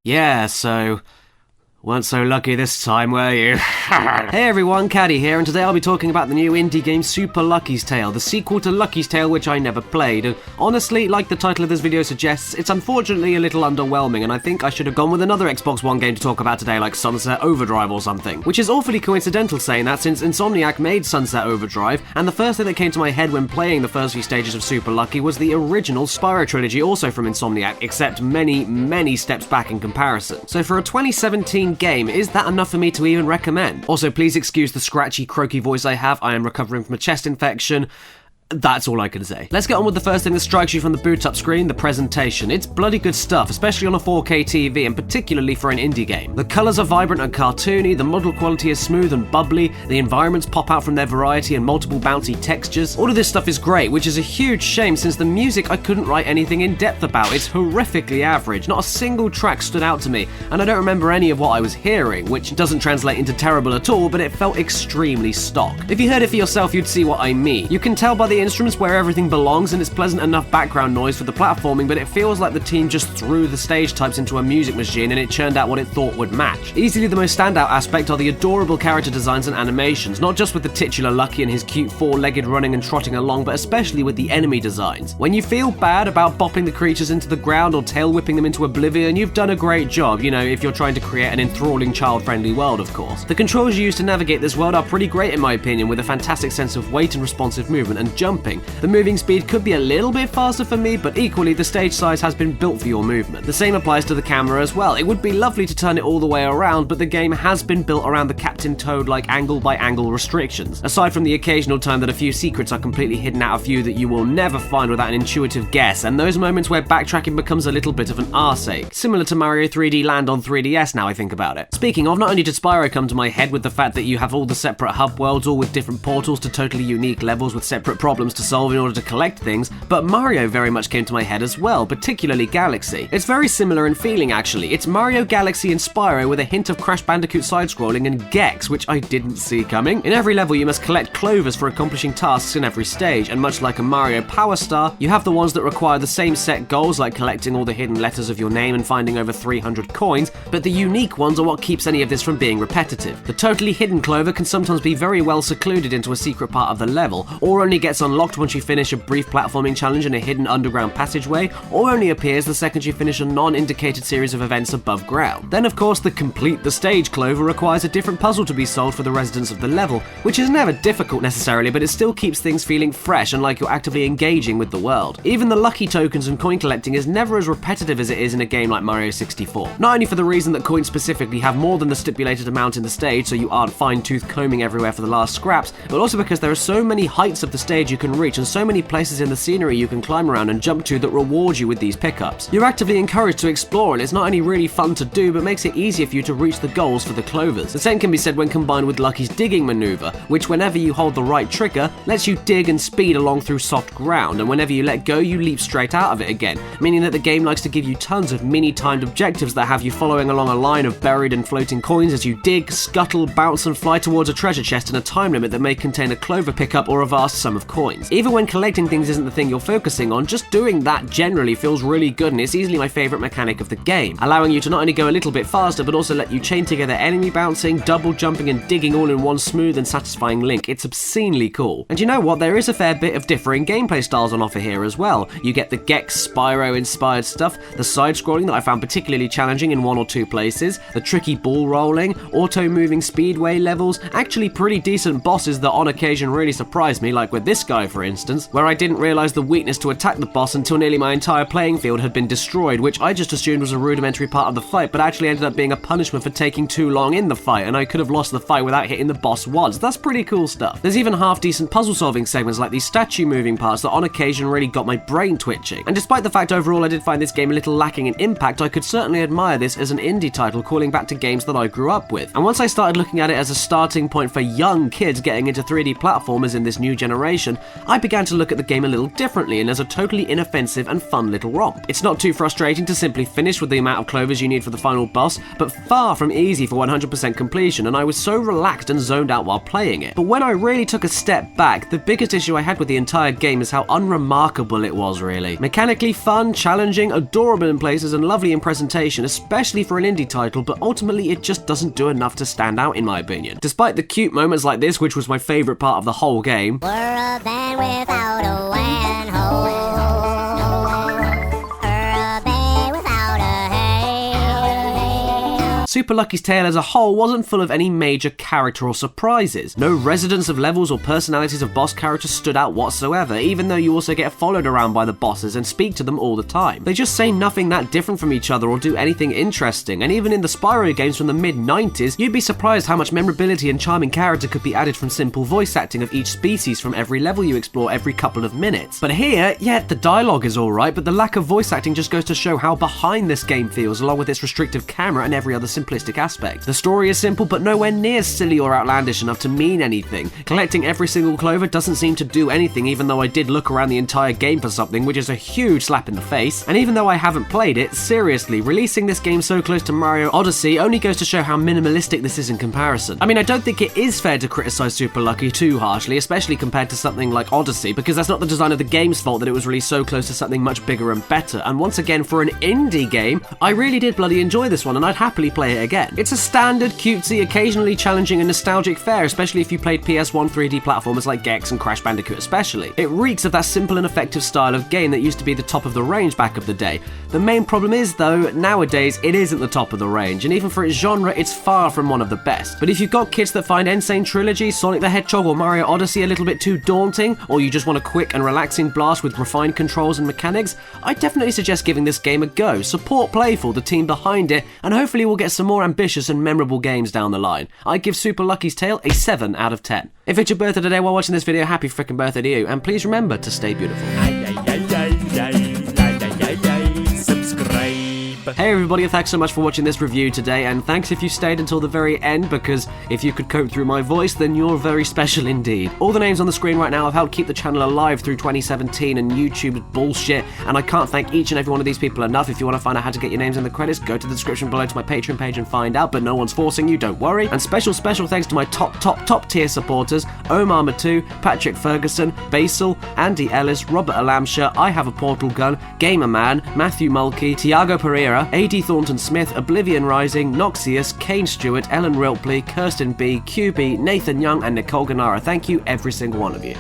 Yeah, so... weren't so lucky this time, were you? Hey everyone, Caddy here, and today I'll be talking about the new indie game Super Lucky's Tale, the sequel to Lucky's Tale which I never played. And honestly, like the title of this video suggests, it's unfortunately a little underwhelming, and I think I should have gone with another Xbox One game to talk about today, like Sunset Overdrive or something. Which is awfully coincidental saying that, since Insomniac made Sunset Overdrive, and the first thing that came to my head when playing the first few stages of Super Lucky was the original Spyro trilogy, also from Insomniac, except many steps back in comparison. So for a 2017 game, is that enough for me to even recommend? Also, please excuse the scratchy, croaky voice I have. I am recovering from a chest infection. That's all I can say. Let's get on with the first thing that strikes you from the boot-up screen, the presentation. It's bloody good stuff, especially on a 4K TV, and particularly for an indie game. The colours are vibrant and cartoony, the model quality is smooth and bubbly, the environments pop out from their variety and multiple bouncy textures. All of this stuff is great, which is a huge shame since the music I couldn't write anything in depth about. It's horrifically average, not a single track stood out to me, and I don't remember any of what I was hearing, which doesn't translate into terrible at all, but it felt extremely stock. If you heard it for yourself, you'd see what I mean. You can tell by the instruments where everything belongs, and it's pleasant enough background noise for the platforming, but it feels like the team just threw the stage types into a music machine and it churned out what it thought would match. Easily the most standout aspect are the adorable character designs and animations, not just with the titular Lucky and his cute four-legged running and trotting along, but especially with the enemy designs. When you feel bad about bopping the creatures into the ground or tail whipping them into oblivion, you've done a great job, you know, if you're trying to create an enthralling child-friendly world, of course. The controls you use to navigate this world are pretty great in my opinion, with a fantastic sense of weight and responsive movement and jumping. The moving speed could be a little bit faster for me, but equally the stage size has been built for your movement. The same applies to the camera as well. It would be lovely to turn it all the way around, but the game has been built around the Captain Toad-like angle-by-angle restrictions. Aside from the occasional time that a few secrets are completely hidden out of view that you will never find without an intuitive guess, and those moments where backtracking becomes a little bit of an arseache. Similar to Mario 3D Land on 3DS now I think about it. Speaking of, not only did Spyro come to my head with the fact that you have all the separate hub worlds, all with different portals to totally unique levels with separate problems to solve in order to collect things, but Mario very much came to my head as well, particularly Galaxy. It's very similar in feeling actually. It's Mario, Galaxy and Spyro with a hint of Crash Bandicoot side-scrolling and Gex, which I didn't see coming. In every level you must collect clovers for accomplishing tasks in every stage, and much like a Mario Power Star, you have the ones that require the same set goals like collecting all the hidden letters of your name and finding over 300 coins, but the unique ones are what keeps any of this from being repetitive. The totally hidden clover can sometimes be very well secluded into a secret part of the level, or only gets unlocked once you finish a brief platforming challenge in a hidden underground passageway, or only appears the second you finish a non-indicated series of events above ground. Then of course the complete the stage clover requires a different puzzle to be solved for the residents of the level, which is never difficult necessarily, but it still keeps things feeling fresh and like you're actively engaging with the world. Even the lucky tokens and coin collecting is never as repetitive as it is in a game like Mario 64. Not only for the reason that coins specifically have more than the stipulated amount in the stage, so you aren't fine-tooth combing everywhere for the last scraps, but also because there are so many heights of the stage you can reach and so many places in the scenery you can climb around and jump to that reward you with these pickups. You're actively encouraged to explore, and it's not only really fun to do, but makes it easier for you to reach the goals for the clovers. The same can be said when combined with Lucky's digging maneuver, which whenever you hold the right trigger, lets you dig and speed along through soft ground, and whenever you let go, you leap straight out of it again, meaning that the game likes to give you tons of mini-timed objectives that have you following along a line of buried and floating coins as you dig, scuttle, bounce and fly towards a treasure chest in a time limit that may contain a clover pickup or a vast sum of coins. Even when collecting things isn't the thing you're focusing on, just doing that generally feels really good, and it's easily my favourite mechanic of the game, allowing you to not only go a little bit faster but also let you chain together enemy bouncing, double jumping and digging all in one smooth and satisfying link. It's obscenely cool. And you know what, there is a fair bit of differing gameplay styles on offer here as well. You get the Gex Spyro inspired stuff, the side-scrolling that I found particularly challenging in one or two places, the tricky ball rolling, auto-moving speedway levels, actually pretty decent bosses that on occasion really surprised me, like with this guy for instance, where I didn't realise the weakness to attack the boss until nearly my entire playing field had been destroyed, which I just assumed was a rudimentary part of the fight, but actually ended up being a punishment for taking too long in the fight, and I could have lost the fight without hitting the boss once. That's pretty cool stuff. There's even half-decent puzzle-solving segments like these statue-moving parts that on occasion really got my brain twitching. And despite the fact overall I did find this game a little lacking in impact, I could certainly admire this as an indie title calling back to games that I grew up with. And once I started looking at it as a starting point for young kids getting into 3D platformers in this new generation, comparison, I began to look at the game a little differently and as a totally inoffensive and fun little romp. It's not too frustrating to simply finish with the amount of clovers you need for the final boss, but far from easy for 100% completion, and I was so relaxed and zoned out while playing it. But when I really took a step back, the biggest issue I had with the entire game is how unremarkable it was, really. Mechanically fun, challenging, adorable in places, and lovely in presentation, especially for an indie title, but ultimately it just doesn't do enough to stand out in my opinion. Despite the cute moments like this, which was my favourite part of the whole game, we're a band without a WAN hole. Super Lucky's tale as a whole wasn't full of any major character or surprises. No residents of levels or personalities of boss characters stood out whatsoever, even though you also get followed around by the bosses and speak to them all the time. They just say nothing that different from each other or do anything interesting, and even in the Spyro games from the mid-90s, you'd be surprised how much memorability and charming character could be added from simple voice acting of each species from every level you explore every couple of minutes. But here, yeah, the dialogue is alright, but the lack of voice acting just goes to show how behind this game feels, along with its restrictive camera and every other simplistic aspect. The story is simple, but nowhere near silly or outlandish enough to mean anything. Collecting every single clover doesn't seem to do anything, even though I did look around the entire game for something, which is a huge slap in the face. And even though I haven't played it, seriously, releasing this game so close to Mario Odyssey only goes to show how minimalistic this is in comparison. I mean, I don't think it is fair to criticize Super Lucky too harshly, especially compared to something like Odyssey, because that's not the design of the game's fault that it was released so close to something much bigger and better. And once again, for an indie game, I really did bloody enjoy this one, and I'd happily play it again. It's a standard, cutesy, occasionally challenging and nostalgic fare, especially if you played PS1 3D platformers like Gex and Crash Bandicoot especially. It reeks of that simple and effective style of game that used to be the top of the range back of the day. The main problem is, though, nowadays it isn't the top of the range, and even for its genre, it's far from one of the best. But if you've got kids that find Insane Trilogy, Sonic the Hedgehog or Mario Odyssey a little bit too daunting, or you just want a quick and relaxing blast with refined controls and mechanics, I definitely suggest giving this game a go. Support Playful, the team behind it, and hopefully we'll get some more ambitious and memorable games down the line. I give Super Lucky's Tale a 7 out of 10. If it's your birthday today while watching this video, happy frickin' birthday to you, and please remember to stay beautiful. Hey everybody, thanks so much for watching this review today, and thanks if you stayed until the very end, because if you could cope through my voice, then you're very special indeed. All the names on the screen right now have helped keep the channel alive through 2017 and YouTube's bullshit, and I can't thank each and every one of these people enough. If you want to find out how to get your names in the credits, go to the description below to my Patreon page and find out, but no one's forcing you, don't worry. And special thanks to my top tier supporters: Omar Matu, Patrick Ferguson, Basil, Andy Ellis, Robert Alamshire, I Have a Portal Gun, Gamer Man, Matthew Mulkey, Tiago Pereira, A.D. Thornton Smith, Oblivion Rising, Noxious, Kane Stewart, Ellen Rilpley, Kirsten B, QB, Nathan Young, and Nicole Ganara. Thank you, every single one of you.